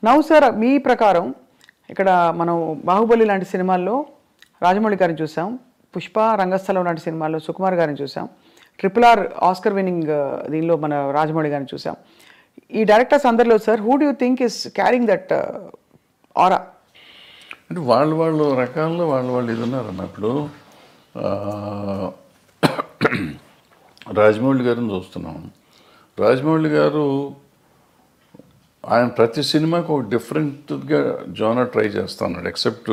Now sir మీ ప్రకారం ఇక్కడ మనం బాహుబలి లాంటి సినిమాల్లో రాజమౌళి గారిని చూసాం, పుష్ప రంగస్థలం లాంటి సినిమాల్లో సుకుమార్ గారిని చూసాం, RRR ఆస్కర్ విన్నింగ్ దీనిలో మన రాజమౌళి గారిని చూసాం. ఈ డైరెక్టర్స్ అందరిలో sir who do you think is carrying that ఆరా? అంటే వాళ్ళు రకాల్లో వాళ్ళు ఇది ఉన్నారు అన్నప్పుడు రాజమౌళి గారిని చూస్తున్నాం. రాజమౌళి గారు ఆయన ప్రతి సినిమాకి ఒక డిఫరెంట్గా జోనర్ ట్రై చేస్తా ఉన్నాడు. ఎక్సెప్ట్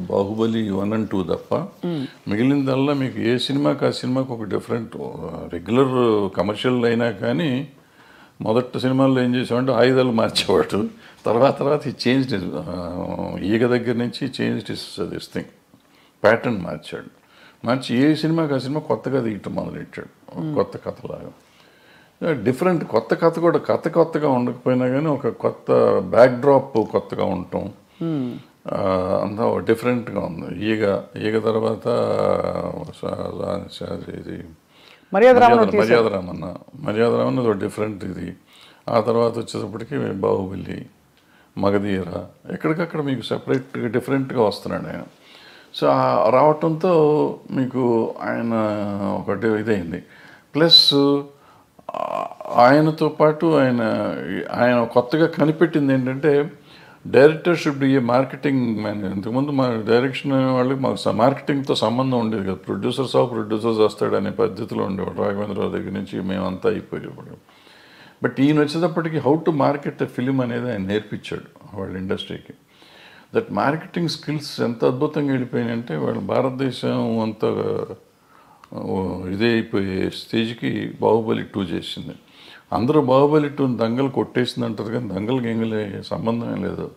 బాహుబలి 1 and 2 తప్ప మిగిలినదల్లా మీకు ఏ సినిమాకి ఆ సినిమాకి ఒక డిఫరెంట్ రెగ్యులర్ కమర్షియల్ అయినా కానీ మొదటి సినిమాల్లో ఏం చేసామంటే ఆయుధాలు మార్చేవాడు. తర్వాత ఈ చేంజ్ ఈగ దగ్గర నుంచి చేంజ్ దిస్ థింగ్ ప్యాటర్న్ మార్చి ఏ సినిమాకి ఆ సినిమా కొత్తగా తీయటం మొదలెట్టాడు. కొత్త కథలాగా డిఫరెంట్ కొత్త కథ కూడా కొత్తగా ఉండకపోయినా కానీ ఒక కొత్త బ్యాక్ డ్రాప్ కొత్తగా ఉండటం అంతా డిఫరెంట్గా ఉంది. ఈగ తర్వాత ఇది మర్యాదరామన్ ఒక డిఫరెంట్ ఇది. ఆ తర్వాత వచ్చేటప్పటికి బాహుబలి, మగధీర, ఎక్కడికక్కడ మీకు సెపరేట్గా డిఫరెంట్గా వస్తున్నాడు ఆయన. సో రావటంతో మీకు ఆయన ఒకటి ఇదైంది. ప్లస్ ఆయనతో పాటు ఆయన కొత్తగా కనిపెట్టింది ఏంటంటే director should be A marketing man. ఇంతకుముందు మా డైరెక్షన్ వాళ్ళకి మాకు మార్కెటింగ్తో సంబంధం ఉండేది కదా. ప్రొడ్యూసర్స్ వస్తాడు అనే పద్ధతిలో ఉండేవాడు. రాఘవేంద్రరావు దగ్గర నుంచి మేమంతా అయిపోయేవాడు. బట్ ఈయన వచ్చేటప్పటికి how to market a film అనేది ఆయన నేర్పించాడు వాళ్ళ ఇండస్ట్రీకి. దట్ మార్కెటింగ్ స్కిల్స్ ఎంత అద్భుతంగా వెళ్ళిపోయినాయంటే వాళ్ళు భారతదేశం అంత ఇదే అయిపోయే స్టేజ్కి బాహుబలి 2 చేసింది. అందరూ బాహుబలి 2 దంగలు కొట్టేసింది అంటారు కానీ దంగలే సంబంధమే లేదు.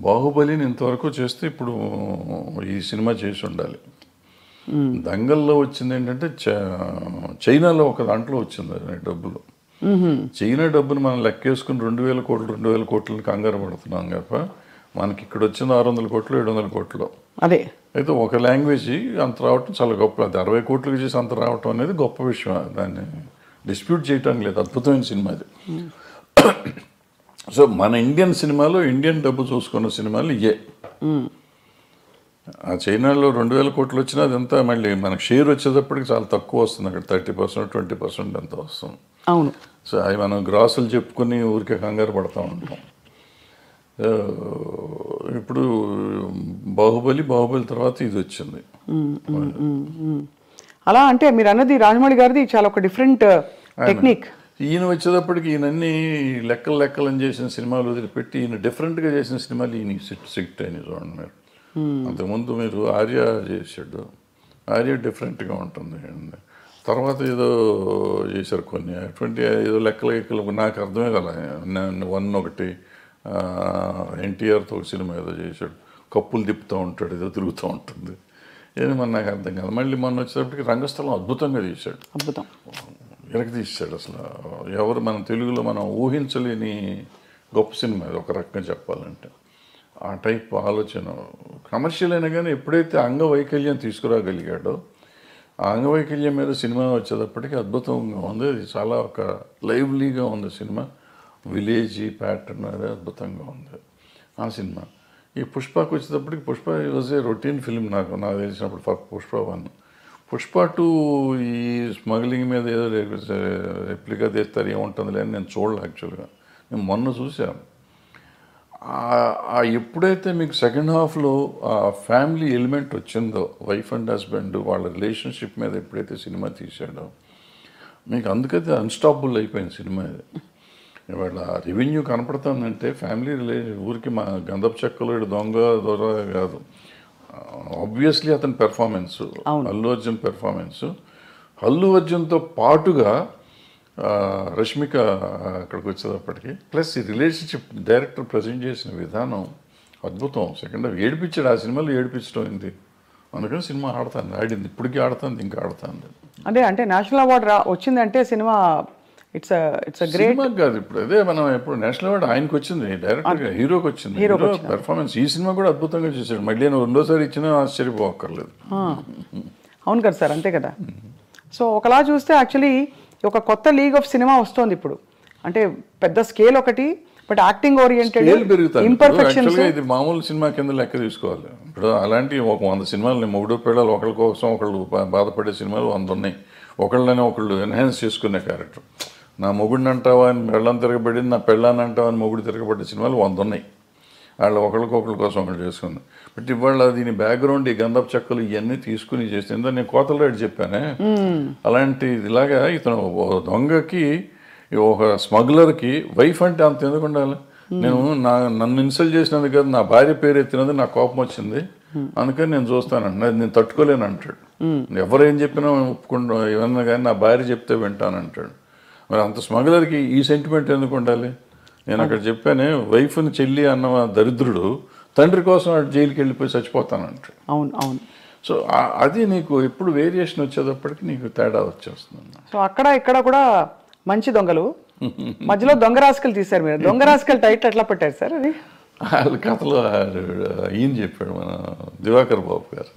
బాహుబలిని ఇంతవరకు చేస్తే ఇప్పుడు ఈ సినిమా చేసి ఉండాలి. దంగల్లో వచ్చింది ఏంటంటే చైనాలో ఒక దాంట్లో వచ్చింది డబ్బులు. చైనా డబ్బును మనం లెక్కేసుకుని 2,000 కోట్లని కంగారు పడుతున్నాం తప్ప మనకి ఇక్కడ వచ్చింది 600 కోట్లు 700 కోట్లు. అదే అయితే ఒక లాంగ్వేజ్ అంత రావటం చాలా గొప్ప. అది 60 కోట్లకి చేసి అంత రావటం అనేది గొప్ప విషయం. దాన్ని డిస్ప్యూట్ చేయటం లేదు. అద్భుతమైన సినిమా అది. సో మన ఇండియన్ సినిమాలో ఇండియన్ డబ్బు చూసుకున్న సినిమాలు ఇయే. ఆ చైనాలో 2,000 కోట్లు వచ్చినా అదంతా మళ్ళీ మనకు షేర్ వచ్చేటప్పటికి చాలా తక్కువ వస్తుంది. అక్కడ 30% 20% అంత వస్తుంది. అవును. సో అవి మనం గ్రాసులు చెప్పుకొని ఊరికే కంగారు పడుతూ ఉంటాం. ఇప్పుడు బాహుబలి తర్వాత ఇది వచ్చింది. అలా అంటే మీరు అన్నది రాజమౌళి గారిది చాలా ఒక డిఫరెంట్ టెక్నిక్. ఈయన వచ్చేటప్పటికి ఈయనన్నీ లెక్కలని చేసిన సినిమాలు వదిలిపెట్టి ఈయన డిఫరెంట్గా చేసిన సినిమాలు ఈయన సిట్ అయినాయి చూడండి మీరు. అంతకుముందు మీరు ఆర్య చేశాడు. ఆర్య డిఫరెంట్గా ఉంటుంది. తర్వాత ఏదో చేశారు కొన్ని అటువంటి ఏదో లెక్కలు నాకు అర్థమే కదా. 1 ఒకటి ఎన్టీఆర్తో ఒక సినిమా ఏదో చేశాడు. కప్పులు తిప్పుతూ ఉంటాడు, ఏదో తిరుగుతూ ఉంటుంది. ఏది మన నాకు అర్థం కాదు. మళ్ళీ మొన్న వచ్చేటప్పటికి రంగస్థలం అద్భుతంగా తీశాడు. వెనక్కి తీశాడు. అసలు ఎవరు మన తెలుగులో మనం ఊహించలేని గొప్ప సినిమా అది ఒక రకంగా చెప్పాలంటే. ఆ టైప్ ఆలోచన కమర్షియల్ అయినా కానీ ఎప్పుడైతే అంగవైకల్యం తీసుకురాగలిగాడో ఆ అంగవైకల్యం మీద సినిమా వచ్చేటప్పటికి అద్భుతంగా ఉంది. అది చాలా ఒక లైవ్లీగా ఉంది సినిమా. విలేజీ ప్యాటర్న్ అది అద్భుతంగా ఉంది ఆ సినిమా. ఈ పుష్పకు వచ్చేటప్పటికి Pushpa was a routine film నాకు తెలిసినప్పుడు. పుష్ప 1, పుష్ప 2 ఈ స్మగ్లింగ్ మీద ఏదో రెప్లికా తీస్తారు ఏముంటుందిలే అని నేను చూడలే. యాక్చువల్గా నేను మొన్న చూశాను. ఎప్పుడైతే మీకు సెకండ్ హాఫ్లో ఆ ఫ్యామిలీ ఎలిమెంట్ వచ్చిందో, వైఫ్ అండ్ హస్బెండ్ వాళ్ళ రిలేషన్షిప్ మీద ఎప్పుడైతే సినిమా తీశాడో మీకు అందుకైతే అన్స్టాపబుల్ అయిపోయింది సినిమా. ఇది ఇవాళ రెవెన్యూ కనపడుతుందంటే ఫ్యామిలీ ఊరికి మా గంధపు చెక్కలు దొర కాదు. ఆబ్వియస్లీ అతని పెర్ఫార్మెన్స్, అల్లు అర్జున్ పెర్ఫార్మెన్స్, అల్లు అర్జున్తో పాటుగా రష్మిక అక్కడికి వచ్చేటప్పటికి ప్లస్ ఈ రిలేషన్షిప్ డైరెక్టర్ ప్రజెంట్ చేసిన విధానం అద్భుతం. సెకండ్ హాఫ్ ఏడిపించాడు. ఆ సినిమాలో ఏడిపించడం అయింది. అందుకని సినిమా ఆడింది, ఇప్పటికీ ఆడుతుంది, ఇంకా ఆడుతుంది. అంటే నేషనల్ అవార్డు వచ్చిందంటే సినిమా ఇట్స్ గ్రేట్ కాదు. ఇప్పుడు అదే మనం ఎప్పుడు నేషనల్ అవార్డు ఆయనకు వచ్చింది, డైరెక్టర్గా హీరోకి వచ్చింది. హీరో పెర్ఫార్మెన్స్ ఈ సినిమా కూడా అద్భుతంగా చేశాడు. మళ్ళీ నేను 2వ సారి ఇచ్చినా ఆశ్చర్యపోక్కర్లేదు. అవును కదా సార్, అంతే కదా. సో ఒకలా చూస్తే యాక్చువల్లీ ఒక కొత్త లీగ్ ఆఫ్ సినిమా వస్తుంది ఇప్పుడు. అంటే పెద్ద స్కేల్ ఒకటి, బట్ యాక్టింగ్ ఓరియంటెడ్ స్కేల్ పెరుగుతాయి. ఇంపర్ఫెక్షన్స్ యాక్చువల్గా ఇది మామూలు సినిమా కింద లెక్క తీసుకోవాలి. ఇప్పుడు అలాంటి ఒక 100 సినిమాలు మొగుడు పిల్లలు ఒకరి కోసం ఒకళ్ళు బాధపడే సినిమాలు 100 ఉన్నాయి. ఒకళ్ళని ఒకళ్ళు ఎన్హాన్స్ చేసుకునే క్యారెక్టర్. నా మొగుడిని అంటావా అని పెళ్ళం తిరగబడింది, నా పెళ్ళాన్ని అంటావా అని మొగుడు తిరగబడ్డ సినిమాలు 100 ఉన్నాయి. వాళ్ళు ఒకళ్ళ కోసం ఒకళ్ళు చేసుకుంది. బట్ ఇవాళ దీని బ్యాక్గ్రౌండ్ ఈ గంధపు చెక్కలు ఇవన్నీ తీసుకుని చేసింది. నేను కోతల రేటు చెప్పానే, అలాంటి ఇలాగా ఇతను దొంగకి ఒక స్మగ్లర్కి వైఫ్ అంటే అంత ఎందుకు ఉండాలి? నేను నన్ను ఇన్సల్ట్ చేసినందుకు కదా, నా భార్య పేరు ఎత్తినది నాకు కోపం వచ్చింది, అందుకని నేను చూస్తానండి, అది నేను తట్టుకోలేను అంటాడు. ఎవరేం చెప్పినా ఒప్పుకుంటా, ఏమన్నా కానీ నా భార్య చెప్తే వింటానంటాడు. మరి అంత స్మగ్లర్కి ఈ సెంటిమెంట్ ఎందుకు ఉండాలి? నేను అక్కడ చెప్పానే, వైఫ్ని చెల్లి అన్న దరిద్రుడు తండ్రి కోసం అటు జైలుకి వెళ్ళిపోయి చచ్చిపోతానంటాడు. అవును అవును. సో అది నీకు ఎప్పుడు వేరియేషన్ వచ్చేటప్పటికి నీకు తేడా వచ్చేస్తుంది. సో అక్కడ ఇక్కడ కూడా మంచి దొంగలు, మధ్యలో దొంగ రాసుకలు తీశారు మీరు. దొంగ రాసుకలు టైటిల్ ఎట్లా పెట్టారు సార్ అది? వాళ్ళ కథలో ఈయన చెప్పాడు, మన దివాకర్ బాబు గారు,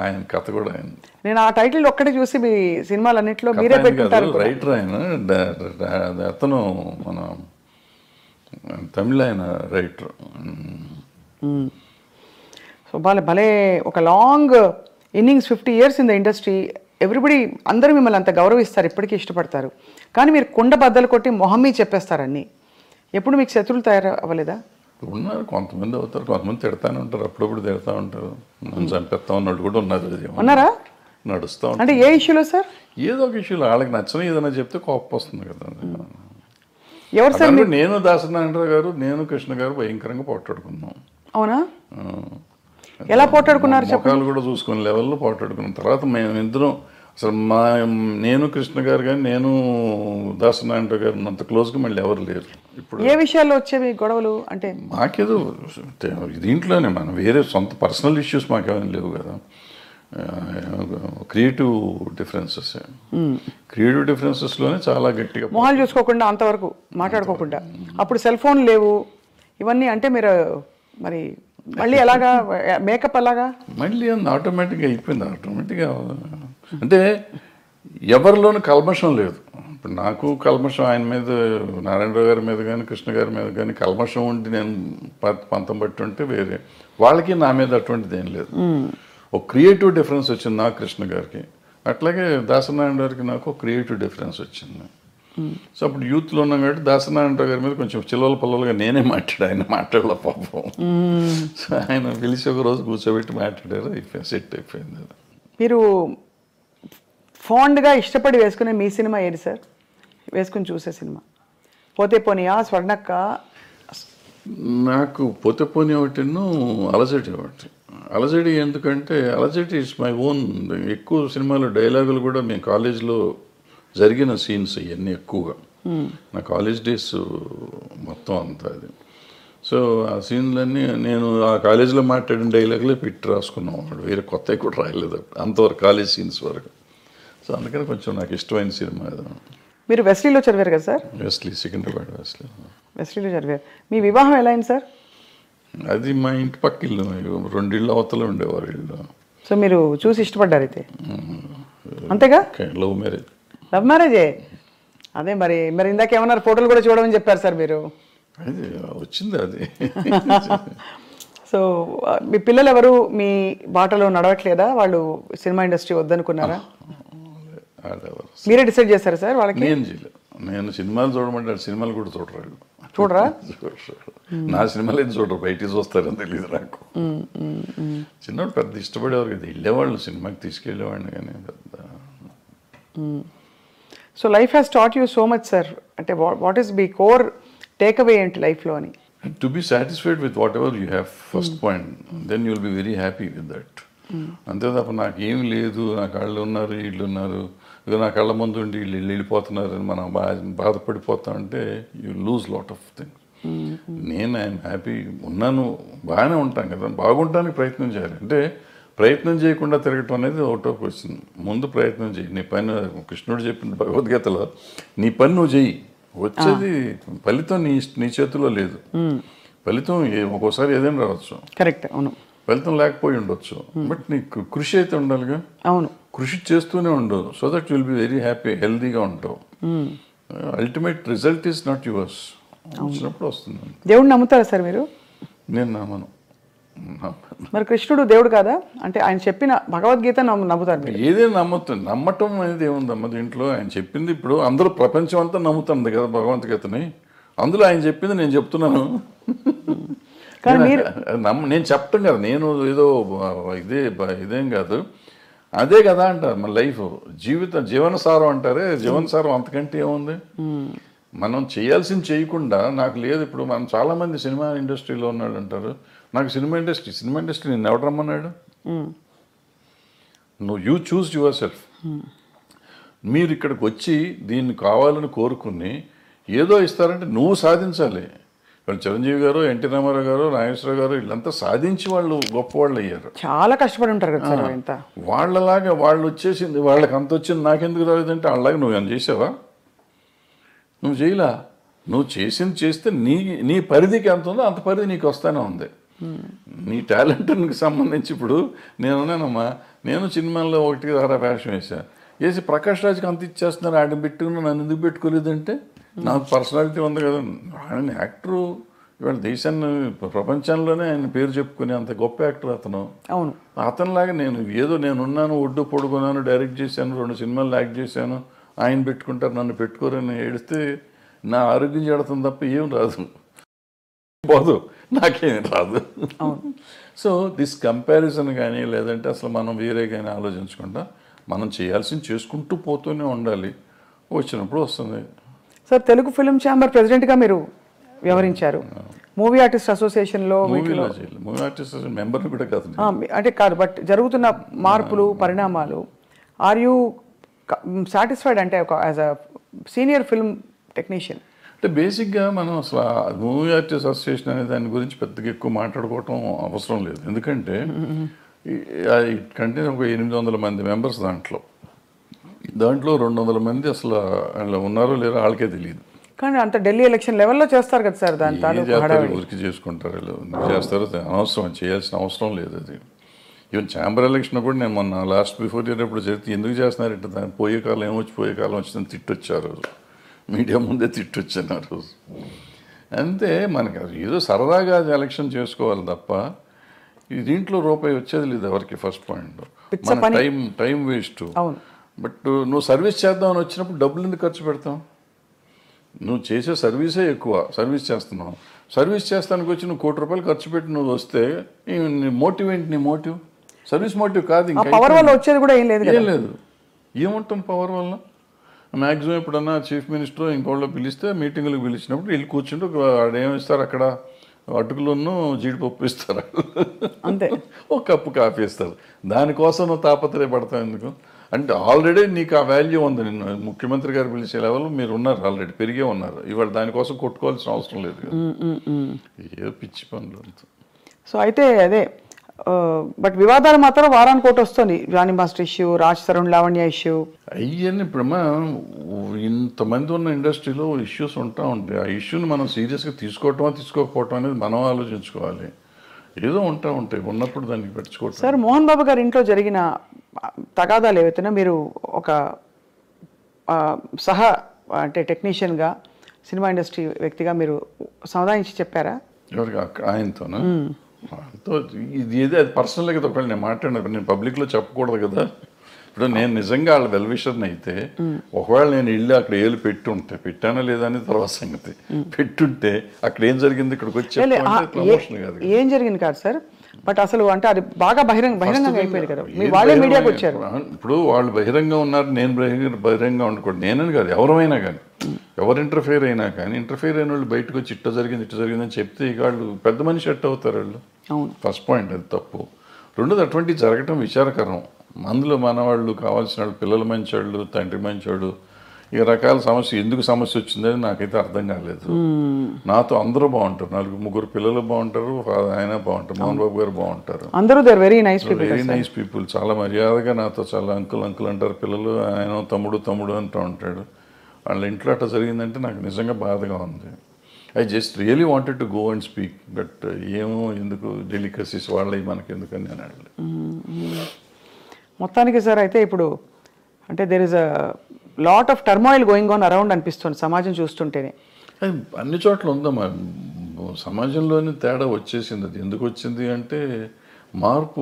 ఆయన కథ కూడా ఆయన. నేను ఆ టైటిల్ ఒక్కటే చూసి మీ సినిమాలన్నింటిలో మీరే పెట్టుకుంటారు. రైటర్ ఆయన, అతను మన తమిళ ఆయన రైటర్. సో భలే ఒక long innings, 50 years in the industry. Everybody అందరూ మిమ్మల్ని అంత గౌరవిస్తారు, ఇప్పటికీ ఇష్టపడతారు. కానీ మీరు కుండ బద్దలు కొట్టి మొహమ్మీ చెప్పేస్తారు అన్నీ. ఎప్పుడు మీకు శత్రువులు తయారు అవ్వలేదా? ఉన్నారు, కొంతమంది అవుతారు, కొంతమంది తిడతానే ఉంటారు, అప్పుడప్పుడు తిడతా ఉంటారు, నన్ను చంపేస్తా ఉన్నట్టు కూడా ఉన్నారు. ఉన్నారా? నడుస్తూ ఉంటారు. అంటే ఏ ఇష్యూలో సార్? ఏదో ఒక ఇష్యూలో వాళ్ళకి నచ్చని ఏదైనా చెప్తే కోపం వస్తుంది కదా. ఎవరు సార్? నేను దాసనారాయణరావు గారు, నేను కృష్ణ గారు భయంకరంగా పోట్లాడుకున్నాం. అవునా? ఎలా పోట్లాడుకున్నారు? ముఖాలు కూడా చూసుకునే లెవెల్లో పోట్లాడుకున్న తర్వాత మేము ఇద్దరం అసలు నేను కృష్ణ గారు కానీ నేను దాసనారాయణరావు గారు అంత క్లోజ్గా మళ్ళీ ఎవరు లేరు. ఇప్పుడు ఏ విషయాల్లో వచ్చేవి గొడవలు? అంటే మాకేదో దీంట్లోనే మనం వేరే సొంత పర్సనల్ ఇష్యూస్ మాకేమైనా లేవు కదా. క్రియేటివ్ డిఫరెన్సెస్లోనే చాలా గట్టిగా మొహాలు చూసుకోకుండా అంతవరకు మాట్లాడుకోకుండా. అప్పుడు సెల్ ఫోన్ లేవు ఇవన్నీ. అంటే మీరు మరి మళ్ళీ ఎలాగా మేకప్ అలాగా మళ్ళీ ఆటోమేటిక్గా అయిపోయింది. ఆటోమేటిక్గా అంటే ఎవరిలోనూ కల్మషం లేదు. ఇప్పుడు నాకు కల్మషం ఆయన మీద, నారాయణరావు గారి మీద కానీ కృష్ణ గారి మీద కానీ కల్మషం ఉండి నేను పంతం బట్టి ఉంటే వేరే, వాళ్ళకి నా మీద అటువంటిది ఏం లేదు. ఒక క్రియేటివ్ డిఫరెన్స్ వచ్చింది నాకు కృష్ణ గారికి, అట్లాగే దాసనారాయణ గారికి నాకు ఒక క్రియేటివ్ డిఫరెన్స్ వచ్చింది. సో అప్పుడు యూత్లో ఉన్నాం కాబట్టి దాసనారాయణరావు గారి మీద కొంచెం చిల్లల పల్లలుగా నేనే ఆయన మాట్లాడలే పాపం. సో ఆయన పిలిచి ఒక రోజు కూర్చోబెట్టి మాట్లాడారు, సెట్ అయిపోయింది. మీరు ఫాండ్గా ఇష్టపడి వేసుకునే మీ సినిమా ఏది సార్? వేసుకుని చూసే సినిమా పోతే పోనీయా, స్వర్ణక్క? నాకు పోతే పోనీ ఒకటిను, అలజడి ఒకటి. అలజడి ఎందుకంటే అలజడి ఇట్స్ మై ఓన్. ఎక్కువ సినిమాలు డైలాగులు కూడా మేము కాలేజ్లో జరిగిన సీన్స్ ఇవన్నీ ఎక్కువగా, నా కాలేజ్ డేస్ మొత్తం అంతా అది. సో ఆ సీన్లన్నీ నేను ఆ కాలేజీలో మాట్లాడిన డైలాగులే పెట్టి రాసుకున్నాం, వేరే కొత్తవి కూడా రాయలేదు అంతవరకు, కాలేజ్ సీన్స్ వరకు. సో అందుకని కొంచెం నాకు ఇష్టమైన సినిమా అది. మీరు వెస్లీలో చదివారు కదా సార్? వెస్లీ, సికింద్రాబాద్ వెస్లీలో చదివారు. మీ వివాహం ఎలా అయింది సార్? అది మా ఇంటి పక్క ఇల్లు, 2 ఇళ్ళు అవతల ఉండేవారు ఇల్లు. సో మీరు చూసి ఇష్టపడ్డారు అయితే, అంతేగా? Love marriage. లవ్ మ్యారేజే. అదే మరి ఇందాక ఏమన్నారు, ఫోటోలు కూడా చూడమని చెప్పారు సార్ మీరు. అది వచ్చింది అది. సో మీ పిల్లలు ఎవరు మీ బాటలో నడవట్లేదా? వాళ్ళు సినిమా ఇండస్ట్రీ వద్దనుకున్నారా? మీరే డిసైడ్ చేశారు సార్ వాళ్ళకి? నేను చేయలేదు. నేను సినిమాలు చూడమంటే సినిమాలు కూడా చూడరు. చూడరా? నా సినిమాలు ఏం చూడరు, బయటికి చూస్తారని తెలియదు నాకు. చిన్నప్పుడు పెద్ద ఇష్టపడేవారు కదా, వెళ్ళేవాళ్ళు సినిమాకి తీసుకెళ్ళేవాడిని కానీ పెద్ద. So life has taught you so much sir. అంటే వాట్ ఈస్ మీ కోర్ టేక్ అవే ఏంటి లైఫ్లో అని? To be satisfied with whatever you have first point, then you will be very happy with that. అంతే తప్ప నాకేం లేదు, నా కళ్ళు ఉన్నారు వీళ్ళు ఉన్నారు, ఇక నా కళ్ళ ముందు ఉండి వీళ్ళు వెళ్ళిపోతున్నారు అని మనం బాధపడిపోతా అంటే you lose lot of things. నేను ఐఎమ్ హ్యాపీ ఉన్నాను, బాగానే ఉంటాను కదా. బాగుంటానికి ప్రయత్నం చేయాలి. అంటే ప్రయత్నం చేయకుండా తిరగటం అనేది ఒకటోకి వచ్చింది. ముందు ప్రయత్నం చేయి, నీ పని కృష్ణుడు చెప్పిన భగవద్గీతలో నీ పని నువ్వు చెయ్యి, వచ్చేది ఫలితం నీ చేతిలో లేదు. ఫలితం ఒక్కోసారి ఏదైనా రావచ్చు, కరెక్ట్, అవును, ఫలితం లేకపోయి ఉండొచ్చు, బట్ నీకు కృషి అయితే ఉండాలిగా. అవును, కృషి చేస్తూనే ఉండు, so that will be very happy, హెల్దీగా ఉంటావు. Ultimate result is not yours, వచ్చినప్పుడు వస్తుంది. దేవుడిని నమ్ముతారా సార్ మీరు? నేను నమ్మను. మరి కృష్ణుడు దేవుడు కాదా? అంటే ఆయన చెప్పిన భగవద్గీత నమ్ముతారు మీరు? ఏదైనా నమ్మటం అనేది ఏముందమ్మ దీంట్లో. ఆయన చెప్పింది ఇప్పుడు అందరూ ప్రపంచం అంతా నమ్ముతుంది కదా భగవద్గీతని. అందులో ఆయన చెప్పింది నేను చెప్తున్నాను. కానీ మీరు నేను చెప్తాం కదా, నేను ఏదో ఇదేం కాదు, అదే కదా అంటారు మన లైఫ్, జీవనసారం అంటారే. జీవనసారం అంతకంటే ఏముంది? మనం చేయాల్సింది చేయకుండా నాకు లేదు. ఇప్పుడు మనం చాలామంది సినిమా ఇండస్ట్రీలో ఉన్నాడు అంటారు, నాకు సినిమా ఇండస్ట్రీ నేను ఎవడు రమ్మన్నాడు? నువ్వు యూ చూస్ యువర్ సెల్ఫ్. మీరు ఇక్కడికి వచ్చి దీన్ని కావాలని కోరుకుని ఏదో ఇస్తారంటే నువ్వు సాధించాలి. ఇప్పుడు చిరంజీవి గారు, ఎన్టీ రామారావు గారు, నాగేశ్వరరావు గారు వీళ్ళంతా సాధించి వాళ్ళు గొప్పవాళ్ళు అయ్యారు. చాలా కష్టపడి ఉంటారు కదా సార్. ఇంత వాళ్ళలాగా వాళ్ళు వచ్చేసింది, వాళ్ళకి అంత వచ్చింది నాకెందుకు రాలేదంటే వాళ్ళలాగా నువ్వు ఏమైనా చేసావా? నువ్వు చేయలా. నువ్వు చేసింది చేస్తే నీ పరిధికి ఎంత ఉందో అంత పరిధి నీకు వస్తానే ఉంది. నీ టాలెంట్కి సంబంధించి ఇప్పుడు నేనున్నానమ్మా, నేను సినిమాల్లో 1 వేషం వేసి ప్రకాష్ రాజ్కి అంత ఇచ్చేస్తున్నారు, ఆడ పెట్టుకుని నన్ను ఎందుకు పెట్టుకోలేదంటే నాకు పర్సనాలిటీ ఉంది కదా. ఆయన యాక్టరు, ఇవాళ దేశాన్ని ప్రపంచంలోనే ఆయన పేరు చెప్పుకునే అంత గొప్ప యాక్టర్ అతను. అవును. అతనిలాగా నేనున్నాను, ఒడ్డు పొడుగున్నాను, డైరెక్ట్ చేశాను, 2 సినిమాలు యాక్ట్ చేశాను, ఆయన పెట్టుకుంటారు నన్ను పెట్టుకోరని ఏడిస్తే నా ఆరోగ్యం చెడతాం తప్ప ఏం రాదు, పోదు, నాకేం రాదు. సో దిస్ కంపారిజన్ కానీ లేదంటే అసలు మనం వేరే కానీ ఆలోచించకుండా మనం చేయాల్సింది చేసుకుంటూ పోతూనే ఉండాలి. వచ్చినప్పుడు వస్తుంది. సార్ తెలుగు ఫిల్మ్ ఛాంబర్ ప్రెసిడెంట్గా మీరు వ్యవహరించారు. మూవీ ఆర్టిస్ట్ అసోసియేషన్లో మూవీ ఆర్టిస్ట్ మెంబర్ కూడా కాదు, అంటే కాదు, బట్ జరుగుతున్న మార్పులు పరిణామాలు, ఆర్ యూ సాటిస్ఫైడ్ అంటే ఒక as a senior film technician? అంటే బేసిక్గా మనం అసలు మూవీ ఆర్టిస్ట్ అసోసియేషన్ అనే దాని గురించి పెద్దగా ఎక్కువ మాట్లాడుకోవటం అవసరం లేదు. ఎందుకంటే కంటే ఒక 800 మంది మెంబర్స్ దాంట్లో 200 మంది అసలు ఉన్నారో లేరో వాళ్ళకే తెలియదు. కానీ అంత ఢిల్లీ ఎలక్షన్ లెవెల్లో చేస్తారు కదా సార్, దాని ఊరికి చేసుకుంటారు, చేస్తారు, అనవసరం, చేయాల్సిన అవసరం లేదు. అది ఈవెన్ ఛాంబర్ ఎలక్షన్ కూడా నేను మొన్న లాస్ట్ బిఫోర్ ఇయర్ ఎప్పుడు చెప్తే ఎందుకు చేస్తున్నారంటే దాన్ని పోయే కాలం వచ్చిందని తిట్టొచ్చారు, మీడియా ముందే తిట్టొచ్చాను ఆ రోజు. అంతే, మనకి ఏదో సరదాగా ఎలక్షన్ చేసుకోవాలి తప్ప దీంట్లో రూపాయి వచ్చేది లేదు ఎవరికి. ఫస్ట్ పాయింట్, మన టైం వేస్ట్. బట్ నువ్వు సర్వీస్ చేద్దామని వచ్చినప్పుడు డబ్బులు ఎందుకు ఖర్చు పెడతాం? నువ్వు చేసే సర్వీసే ఎక్కువ, సర్వీస్ చేస్తున్నావు. సర్వీస్ చేస్తానికి వచ్చి నువ్వు ₹1 కోటి ఖర్చు పెట్టి నువ్వు వస్తే నీ మోటివ్ ఏంటి? నీ మోటివ్ సర్వీస్ మోటివ్ కాదు. ఇంకా పవర్ వల్ల వచ్చేది కూడా ఏం లేదు. ఏముంటాం పవర్ వల్ల? మ్యాక్సిమం ఎప్పుడన్నా చీఫ్ మినిస్టర్ ఇంకోళ్ళు పిలిస్తే మీటింగులకు పిలిచినప్పుడు వెళ్ళి కూర్చుంటే ఆడేమిస్తారు, అక్కడ అటుకులను జీడిపప్పు ఇస్తారు, అంతే, ఒక కప్పు కాఫీ ఇస్తారు. దానికోసం నువ్వు తాపత్రయపడతావు ఎందుకు? అంటే ఆల్రెడీ నీకు ఆ వాల్యూ ఉంది. నిన్ను ముఖ్యమంత్రి గారు పిలిచే లెవెల్ మీరు ఉన్నారు, ఆల్రెడీ పెరిగే ఉన్నారు. ఇవాళ దానికోసం కొట్టుకోవాల్సిన అవసరం లేదు. ఏ పిచ్చి పనులు. సో అయితే అదే, బట్ వివాదాలు మాత్రం వారానికి ఒకటి వస్తుంది. Jani master issue, Raj Tarun Lavanya issue, అవన్నీ ఇప్పుడమ్మా ఇంతమంది ఉన్న ఇండస్ట్రీలో ఇష్యూస్ ఉంటాయి. ఆ ఇష్యూని మనం సీరియస్గా తీసుకోకపోవటం అనేది మనం ఆలోచించుకోవాలి. ఏదో ఉంటాయి, ఉన్నప్పుడు దానికి పెట్టుకోవటం. సార్, మోహన్ బాబు గారి ఇంట్లో జరిగిన తగాదాలు ఏవైతేనా మీరు ఒక అంటే టెక్నీషియన్గా, సినిమా ఇండస్ట్రీ వ్యక్తిగా మీరు సమాధానించి చెప్పారా? ఎవరికి? ఆయనతోనా? ఇది ఏదో అది పర్సనల్గా కదా, ఒకవేళ నేను మాట్లాడినప్పుడు నేను పబ్లిక్లో చెప్పకూడదు కదా. ఇప్పుడు నేను నిజంగా వాళ్ళ వెల్విషర్ని అయితే ఒకవేళ నేను వెళ్ళి అక్కడ ఏళ్ళు పెట్టానా లేదా అని తర్వాత సంగతి. పెట్టుంటే అక్కడ ఏం జరిగింది ఇక్కడికి వచ్చి ప్రమోషన్ కాదు, ఏం జరిగింది కాదు సార్, బట్ అసలు అంటే అది బాగా బహిరంగంగా అయిపోయింది కదా, వాళ్ళే మీడియాకి వచ్చారు. ఇప్పుడు వాళ్ళు బహిరంగంగా ఉన్నారు, నేను బహిరంగంగా ఉండకూడదు. నేనని కాదు, ఎవరైనా కానీ, ఎవరు ఇంటర్ఫేర్ అయినా కానీ, ఇంటర్ఫేర్ అయిన వాళ్ళు బయటకు వచ్చి ఇట్ట జరిగిందని చెప్తే ఇక వాళ్ళు పెద్ద మనిషి ఎట్ అవుతారు వాళ్ళు. ఫస్ట్ పాయింట్ అది తప్పు. రెండోది అటువంటివి జరగటం విచారకరం. అందులో మన వాళ్ళు కావాల్సిన వాళ్ళు, పిల్లలు మంచివాళ్ళు, తండ్రి మంచివాడు, ఈ రకాల ఎందుకు సమస్య వచ్చిందని నాకైతే అర్థం కాలేదు. నాతో అందరూ బాగుంటారు, 4-3 పిల్లలు బాగుంటారు, ఆయన బాగుంటారు, మోహన్ బాబు గారు బాగుంటారు, అందరూ వెరీ నైస్ పీపుల్. చాలా మర్యాదగా నాతో చాలా అంకుల్ అంటారు పిల్లలు, ఆయన తమ్ముడు అంటూ ఉంటాడు. వాళ్ళ ఇంట్లో అట్లా జరిగిందంటే నాకు నిజంగా బాధగా ఉంది. I just really wanted to go and speak, but ఏమో ఎందుకు డెలికసీస్ వాళ్ళవి మనకి ఎందుకని నేను అడగలేదు. మొత్తానికి సార్ అయితే ఇప్పుడు అంటే there is a lot of turmoil going on around అనిపిస్తుంది సమాజం చూస్తుంటేనే. అన్ని చోట్ల ఉందమ్మా. సమాజంలోని తేడా వచ్చేసింది. అది ఎందుకు వచ్చింది అంటే మార్పు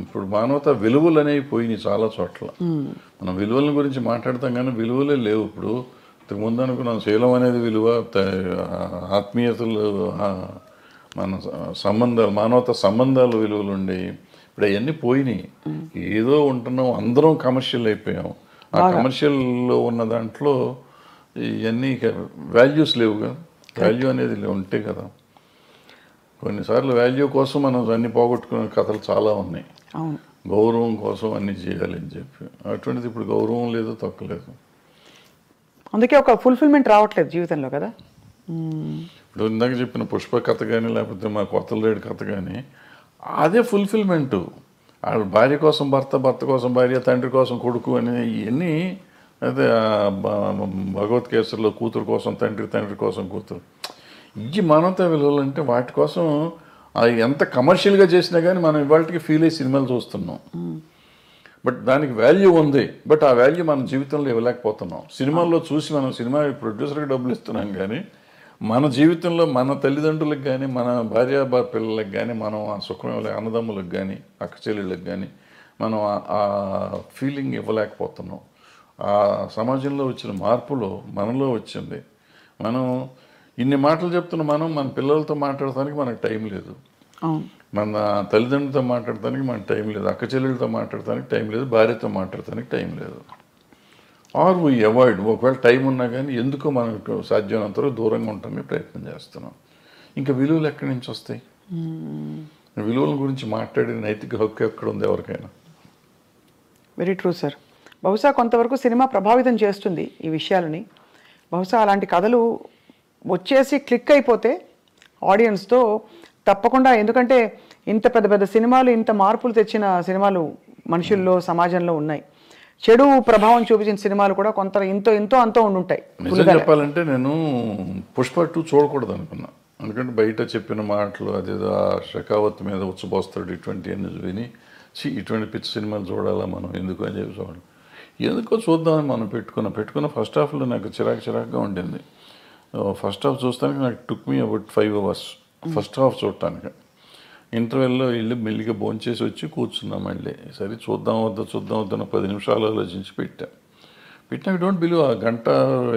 ఇప్పుడు మానవతా విలువలు అనేవి పోయినాయి చాలా చోట్ల. మనం విలువల గురించి మాట్లాడతాం కానీ విలువలే లేవు ఇప్పుడు. ఇంతకుముందు అనుకున్నాం శీలం అనేది విలువ, ఆత్మీయతలు, మన సంబంధాలు, మానవతా సంబంధాలు విలువలు ఉండేవి. ఇప్పుడు అవన్నీ పోయినాయి. ఏదో ఉంటున్నాం, అందరం కమర్షియల్ అయిపోయాం. ఆ కమర్షియల్లో ఉన్న దాంట్లో ఇవన్నీ వాల్యూస్ లేవు కదా. వాల్యూ అనేది ఉంటే కదా. కొన్నిసార్లు వాల్యూ కోసం మనం అన్ని పోగొట్టుకునే కథలు చాలా ఉన్నాయి. గౌరవం కోసం అన్ని చేయాలి అని చెప్పి, అటువంటిది ఇప్పుడు గౌరవం లేదు, తొక్కలేదు. అందుకే ఒక ఫుల్ఫిల్మెంట్ రావట్లేదు జీవితంలో కదా. ఇప్పుడు ఇందాక చెప్పిన పుష్ప కథ కానీ లేకపోతే మా కొత్తలేడు కథ కానీ అదే ఫుల్ఫిల్మెంటు. వాళ్ళ భార్య కోసం భర్త, భర్త కోసం భార్య, తండ్రి కోసం కొడుకు అని ఇవన్నీ. అయితే భగవద్గీతలో కూతురు కోసం తండ్రి, తండ్రి కోసం కూతురు, ఈ మానవతా విలువలు అంటే వాటి కోసం అది ఎంత కమర్షియల్గా చేసినా కానీ మనం ఇవాళకి ఫీల్ అయ్యి సినిమాలు చూస్తున్నాం. బట్ దానికి వాల్యూ ఉంది. బట్ ఆ వాల్యూ మన జీవితంలో ఇవ్వలేకపోతున్నాం. సినిమాల్లో చూసి మనం సినిమా ప్రొడ్యూసర్కి డబ్బులు ఇస్తున్నాం కానీ మన జీవితంలో మన తల్లిదండ్రులకు కానీ మన భార్య పిల్లలకు కానీ మనం ఆ సుఖం అన్నదమ్ములకు కానీ అక్క చెల్లెళ్ళకి కానీ మనం ఆ ఫీలింగ్ ఇవ్వలేకపోతున్నాం. ఆ సమాజంలో వచ్చిన మార్పులో మనలో వచ్చింది. మనం ఇన్ని మాటలు చెప్తున్న మన పిల్లలతో మాట్లాడటానికి మనకు టైం లేదు, మన తల్లిదండ్రులతో మాట్లాడటానికి మనకు టైం లేదు, అక్క చెల్లెలతో మాట్లాడటానికి టైం లేదు, భార్యతో మాట్లాడటానికి టైం లేదు. Or we avoid. ఒకవేళ టైం ఉన్నా కానీ ఎందుకో మనకు సాధ్యమైనంత వరకు దూరంగా ఉండటానికి ప్రయత్నం చేస్తున్నాం. ఇంకా విలువలు ఎక్కడి నుంచి వస్తాయి? విలువల గురించి మాట్లాడే నైతిక హక్కు ఎక్కడ ఉంది ఎవరికైనా? Very true sir. బహుశా కొంతవరకు సినిమా ప్రభావితం చేస్తుంది ఈ విషయాలని. బహుశా అలాంటి కథలు వచ్చేసి క్లిక్ అయిపోతే ఆడియన్స్తో తప్పకుండా, ఎందుకంటే ఇంత పెద్ద పెద్ద సినిమాలు, ఇంత మార్పులు తెచ్చిన సినిమాలు మనుషుల్లో సమాజంలో ఉన్నాయి. చెడు ప్రభావం చూపించిన సినిమాలు కూడా కొంత ఎంతో అంతో ఉండుంటాయి. నిజం చెప్పాలంటే నేను పుష్ప 2 చూడకూడదు అనుకున్నా. ఎందుకంటే బయట చెప్పిన మాటలు, అదేదో షెకావత్ మీద ఉచ్చబోస్తాడు ఇటువంటి అన్ని విని ఇటువంటి పిచ్చి సినిమాలు చూడాలా మనం ఎందుకు అని చెప్పి చూడాలి. ఎందుకో చూద్దామని మనం పెట్టుకున్న ఫస్ట్ హాఫ్లో నాకు చిరాకుగా ఉండింది. ఫస్ట్ హాఫ్ చూస్తానికి నాకు took me about 5 hours first half చూడటానికి. ఇంటర్వెల్లో వెళ్ళి మెల్లిగా భోంచేసి వచ్చి కూర్చున్నాం. మళ్ళీ సరే చూద్దాం వద్దా 10 నిమిషాలు ఆలోచించి పెట్టినా డోంట్ బిలీవ్ ఆ గంట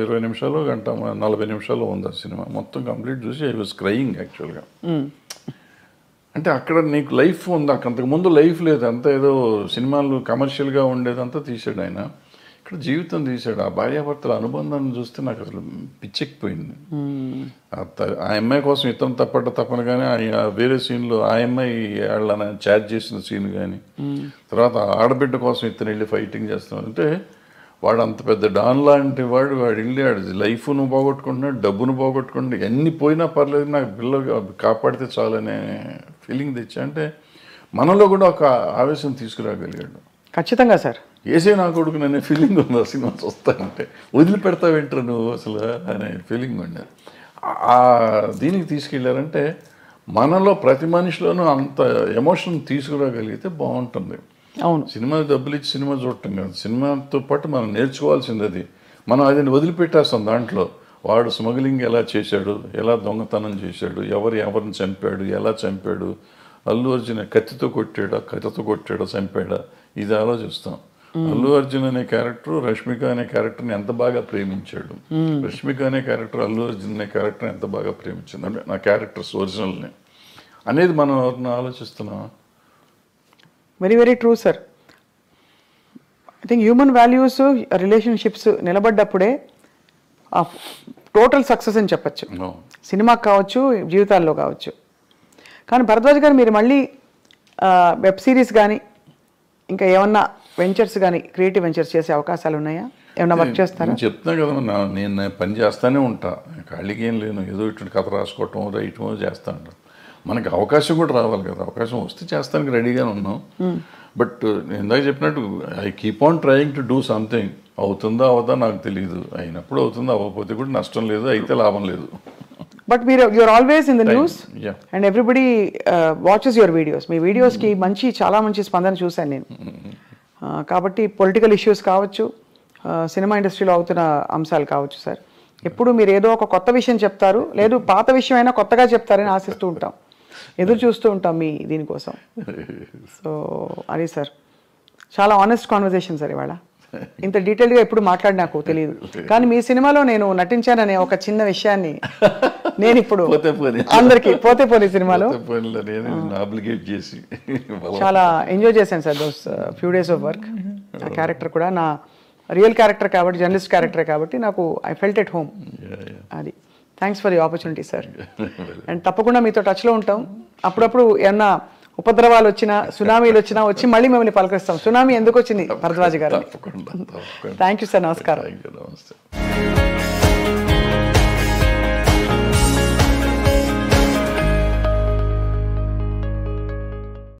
20 నిమిషాలు, గంట 40 నిమిషాలు ఉంది ఆ సినిమా. మొత్తం కంప్లీట్ చూసి ఐ వాజ్ క్రయింగ్ యాక్చువల్గా. అంటే అక్కడ నీకు లైఫ్ ఉంది, అంతకుముందు లైఫ్ లేదు. అంతా ఏదో సినిమాలు కమర్షియల్గా ఉండేదంతా తీసాడు ఆయన. ఇక్కడ జీవితం తీశాడు. ఆ భార్యాభర్తల అనుబంధాన్ని చూస్తే నాకు అసలు పిచ్చెక్కిపోయింది. ఆ అమ్మాయి కోసం ఇతను తప్పన కానీ వేరే సీన్లో ఆ అమ్మాయి వాళ్ళని చార్జ్ చేసిన సీన్ కానీ, తర్వాత ఆడబిడ్డ కోసం ఇతను వెళ్ళి ఫైటింగ్ చేస్తున్నాడు. అంటే వాడు అంత పెద్ద డాన్ లాంటి వాడు వెళ్ళి లైఫ్ను పోగొట్టుకుంటున్నాడు, డబ్బును పోగొట్టుకుంటున్నాడు. ఎన్ని పోయినా పర్లేదు, నాకు పిల్లలు కాపాడితే చాలనే ఫీలింగ్ తెచ్చా. అంటే మనలో కూడా ఒక ఆవేశం తీసుకురాగలిగాడు. ఖచ్చితంగా సార్. ఏసే నా కొడుకు అనే ఫీలింగ్ ఉంది ఆ సినిమా చూస్తానంటే. వదిలిపెడతావేంటారు నువ్వు అసలు అనే ఫీలింగ్ ఉండేది. దీనికి తీసుకెళ్ళారంటే మనలో ప్రతి మనిషిలోనూ అంత ఎమోషన్ తీసుకురాగలిగితే బాగుంటుంది. అవును, సినిమా డబ్బులు ఇచ్చి సినిమా చూడటం కాదు, సినిమాతో పాటు మనం నేర్చుకోవాల్సింది అది. మనం అది వదిలిపెట్టేస్తాం. దాంట్లో వాడు స్మగ్లింగ్ ఎలా చేశాడు, ఎలా దొంగతనం చేశాడు, ఎవరిని చంపాడు, ఎలా చంపాడు, అల్లు అర్జున్ కత్తితో కొట్టాడా చంపాడా, ఇది ఆలోచిస్తాం. అల్లు అర్జున్ అనే క్యారెక్టర్ రష్మిక అనే క్యారెక్టర్ని ఎంత బాగా ప్రేమించాడు, రష్మిక అనే క్యారెక్టర్ అల్లు అర్జున్ అనే క్యారెక్టర్ని ఎంత బాగా ప్రేమించింది, అంటే నా క్యారెక్టర్స్ ఒరిజినల్ని అనేది మనం ఎవరిని ఆలోచిస్తున్నాం. Very very true sir. I think human values, relationships నిలబడ్డప్పుడే టోటల్ సక్సెస్ అని చెప్పచ్చు. సినిమాకి కావచ్చు, జీవితాల్లో కావచ్చు. కానీ భరద్వాజ్ గారు, మీరు మళ్ళీ వెబ్ సిరీస్ కానీ ఇంకా ఏమన్నా వెంచర్స్ కానీ, క్రియేటివ్ వెంచర్స్ చేసే అవకాశాలు ఉన్నాయా? ఏమన్నా వర్క్ చేస్తారా? చెప్తున్నా కదా, నేను పని చేస్తానే ఉంటా, ఖాళీకి ఏం లేను. ఏదో ఇటువంటి కథ రాసుకోవటం రైటమో చేస్తా ఉంటాను. మనకి అవకాశం కూడా రావాలి కదా. అవకాశం వస్తే చేస్తానికి రెడీగానే ఉన్నాం. బట్ నేను ఇందాక చెప్పినట్టు I keep on trying to do something. అవుతుందా అవదా నాకు తెలియదు. అయినప్పుడు అవుతుందా, అవ్వకపోతే కూడా నష్టం లేదు, అయితే లాభం లేదు. But you're always in the news, and everybody watches your videos. మీ వీడియోస్కి చాలా మంచి స్పందన చూశాను నేను. కాబట్టి పొలిటికల్ ఇష్యూస్ కావచ్చు, సినిమా ఇండస్ట్రీలో అవుతున్న అంశాలు కావచ్చు సార్, ఎప్పుడు మీరు ఏదో ఒక కొత్త విషయం చెప్తారు, లేదు పాత విషయం అయినా కొత్తగా చెప్తారని ఆశిస్తూ ఉంటాం, ఎదురు చూస్తూ ఉంటాం మీ దీనికోసం. సో అది సార్, చాలా ఆనెస్ట్ కాన్వర్జేషన్ సార్ ఇవాళ. ఇంత డీటెయిల్గా ఎప్పుడు మాట్లాడి నాకు తెలియదు, కానీ మీ సినిమాలో నేను నటించాననే ఒక చిన్న విషయాన్ని నేను ఇప్పుడు అందరికి పోతే పోనీ సినిమాలో చాలా ఎంజాయ్ చేశాను sir. Those few days of work. ఆ క్యారెక్టర్ కూడా నా రియల్ క్యారెక్టర్ కాబట్టి, జర్నలిస్ట్ క్యారెక్టర్ కాబట్టి నాకు ఐ ఫెల్ట్ ఎట్ హోమ్. అది thanks for the opportunity sir. And తప్పకుండా మీతో టచ్లో ఉంటాం. అప్పుడప్పుడు ఏమన్నా ఉపద్రవాలు వచ్చినా, సునామీలు వచ్చినా వచ్చి మళ్ళీ మిమ్మల్ని పలకరిస్తాం. సునామీ ఎందుకు వచ్చింది భరద్వాజ్ గారు? Thank you sir. నమస్కారం.